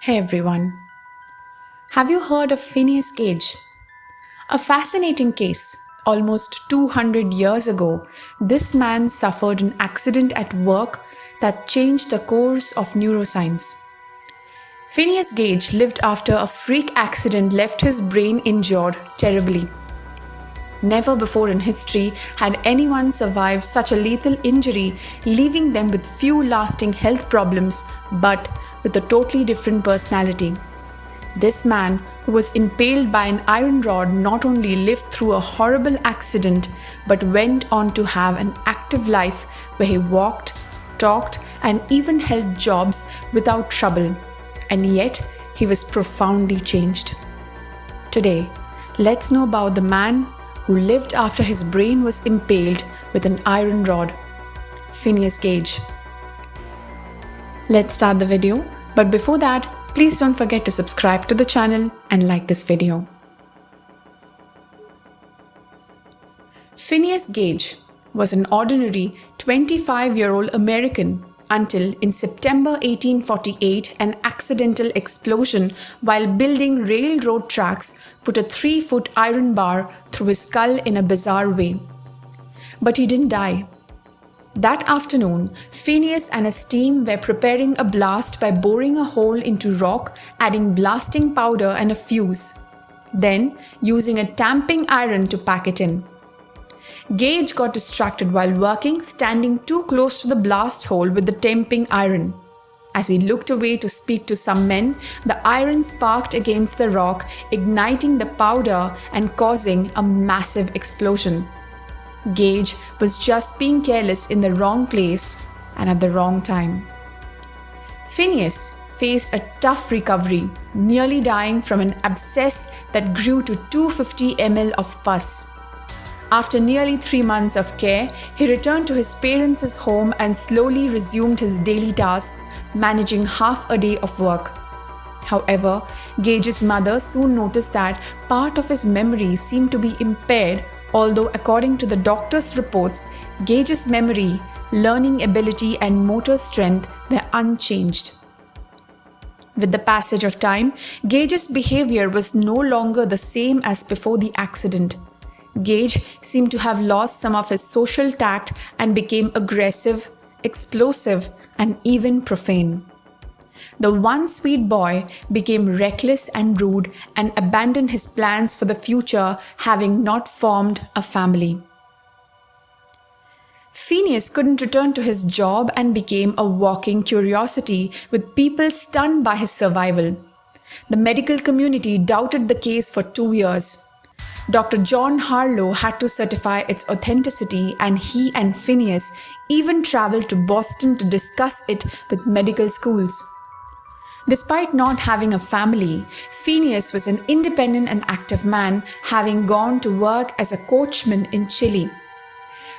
Hey everyone. Have you heard of Phineas Gage? A fascinating case. Almost 200 years ago, this man suffered an accident at work that changed the course of neuroscience. Phineas Gage lived after a freak accident left his brain injured terribly. Never before in history had anyone survived such a lethal injury, leaving them with few lasting health problems but with a totally different personality. This man, who was impaled by an iron rod, not only lived through a horrible accident but went on to have an active life where he walked, talked, and even held jobs without trouble. And yet, he was profoundly changed. Today, let's know about the man who lived after his brain was impaled with an iron rod, Phineas Gage. Let's start the video, but before that, please don't forget to subscribe to the channel and like this video. Phineas Gage was an ordinary 25-year-old American until in September 1848 an accidental explosion while building railroad tracks put a 3-foot iron bar through his skull in a bizarre way. But he didn't die. That afternoon, Phineas and his team were preparing a blast by boring a hole into rock, adding blasting powder and a fuse, then using a tamping iron to pack it in. Gage got distracted while working, standing too close to the blast hole with the tamping iron. As he looked away to speak to some men, the iron sparked against the rock, igniting the powder and causing a massive explosion. Gage was just being careless in the wrong place and at the wrong time. Phineas faced a tough recovery, nearly dying from an abscess that grew to 250 ml of pus. After nearly 3 months of care, he returned to his parents' home and slowly resumed his daily tasks, managing half a day of work. However, Gage's mother soon noticed that part of his memory seemed to be impaired, although according to the doctor's reports, Gage's memory, learning ability and motor strength were unchanged. With the passage of time, Gage's behavior was no longer the same as before the accident. Gage seemed to have lost some of his social tact and became aggressive, explosive, and even profane. The once sweet boy became reckless and rude and abandoned his plans for the future, having not formed a family. Phineas couldn't return to his job and became a walking curiosity, with people stunned by his survival. The medical community doubted the case for 2 years. Dr. John Harlow had to certify its authenticity, and he and Phineas even traveled to Boston to discuss it with medical schools. Despite not having a family, Phineas was an independent and active man, having gone to work as a coachman in Chile.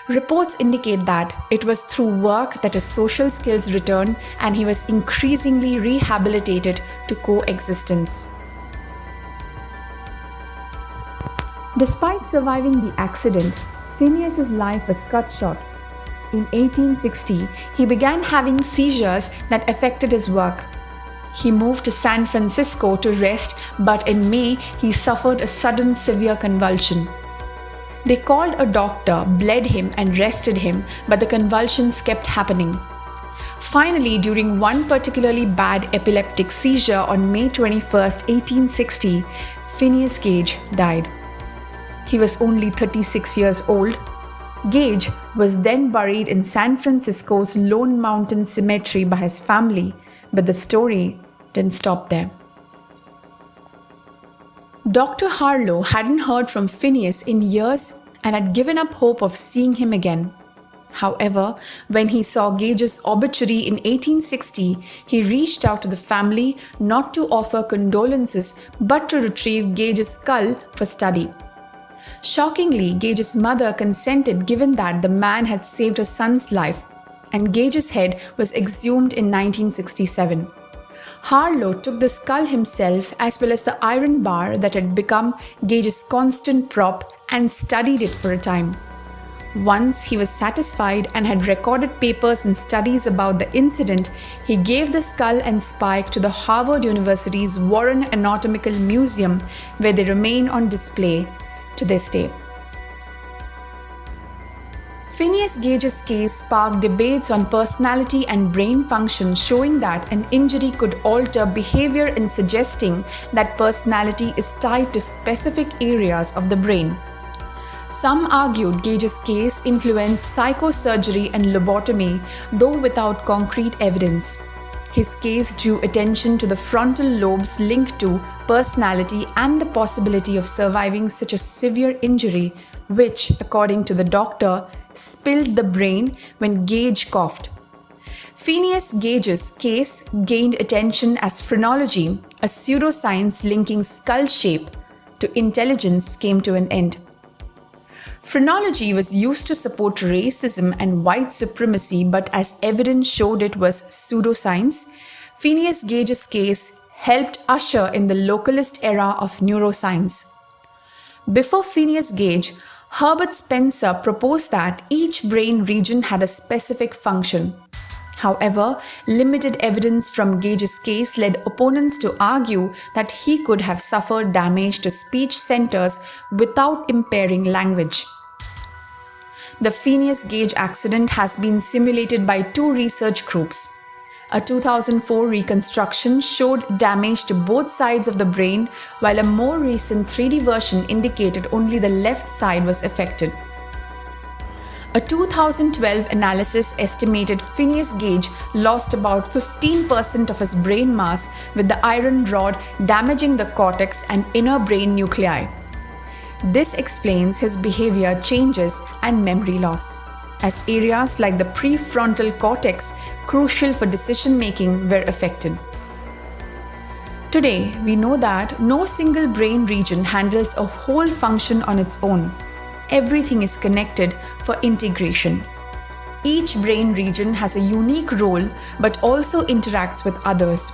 Reports indicate that it was through work that his social skills returned and he was increasingly rehabilitated to coexistence. Despite surviving the accident, Phineas's life was cut short. In 1860, he began having seizures that affected his work. He moved to San Francisco to rest, but in May, he suffered a sudden severe convulsion. They called a doctor, bled him, and rested him, but the convulsions kept happening. Finally, during one particularly bad epileptic seizure on May 21, 1860, Phineas Gage died. He was only 36 years old. Gage was then buried in San Francisco's Lone Mountain Cemetery by his family, but the story didn't stop there. Dr. Harlow hadn't heard from Phineas in years and had given up hope of seeing him again. However, when he saw Gage's obituary in 1860, he reached out to the family not to offer condolences but to retrieve Gage's skull for study. Shockingly, Gage's mother consented given that the man had saved her son's life, and Gage's head was exhumed in 1967. Harlow took the skull himself as well as the iron bar that had become Gage's constant prop and studied it for a time. Once he was satisfied and had recorded papers and studies about the incident, he gave the skull and spike to the Harvard University's Warren Anatomical Museum, where they remain on display to this day. Phineas Gage's case sparked debates on personality and brain function, showing that an injury could alter behavior and suggesting that personality is tied to specific areas of the brain. Some argued Gage's case influenced psychosurgery and lobotomy, though without concrete evidence. His case drew attention to the frontal lobes linked to personality and the possibility of surviving such a severe injury, which, according to the doctor, spilled the brain when Gage coughed. Phineas Gage's case gained attention as phrenology, a pseudoscience linking skull shape to intelligence, came to an end. Phrenology was used to support racism and white supremacy, but as evidence showed it was pseudoscience, Phineas Gage's case helped usher in the localist era of neuroscience. Before Phineas Gage, Herbert Spencer proposed that each brain region had a specific function. However, limited evidence from Gage's case led opponents to argue that he could have suffered damage to speech centers without impairing language. The Phineas Gage accident has been simulated by two research groups. A 2004 reconstruction showed damage to both sides of the brain, while a more recent 3D version indicated only the left side was affected. A 2012 analysis estimated Phineas Gage lost about 15% of his brain mass, with the iron rod damaging the cortex and inner brain nuclei. This explains his behavior changes and memory loss, as areas like the prefrontal cortex, crucial for decision-making, were affected. Today, we know that no single brain region handles a whole function on its own. Everything is connected for integration. Each brain region has a unique role but also interacts with others.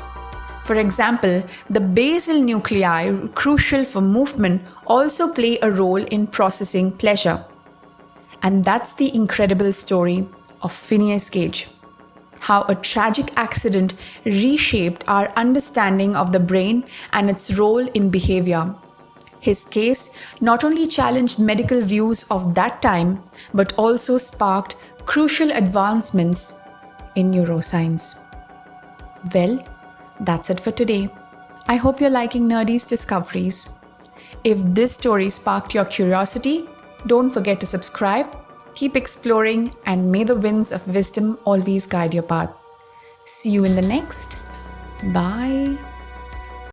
For example, the basal nuclei, crucial for movement, also play a role in processing pleasure. And that's the incredible story of Phineas Gage. How a tragic accident reshaped our understanding of the brain and its role in behavior. His case not only challenged medical views of that time, but also sparked crucial advancements in neuroscience. Well, that's it for today. I hope you're liking Nerdies Discoveries. If this story sparked your curiosity, don't forget to subscribe, keep exploring, and may the winds of wisdom always guide your path. See you in the next. Bye.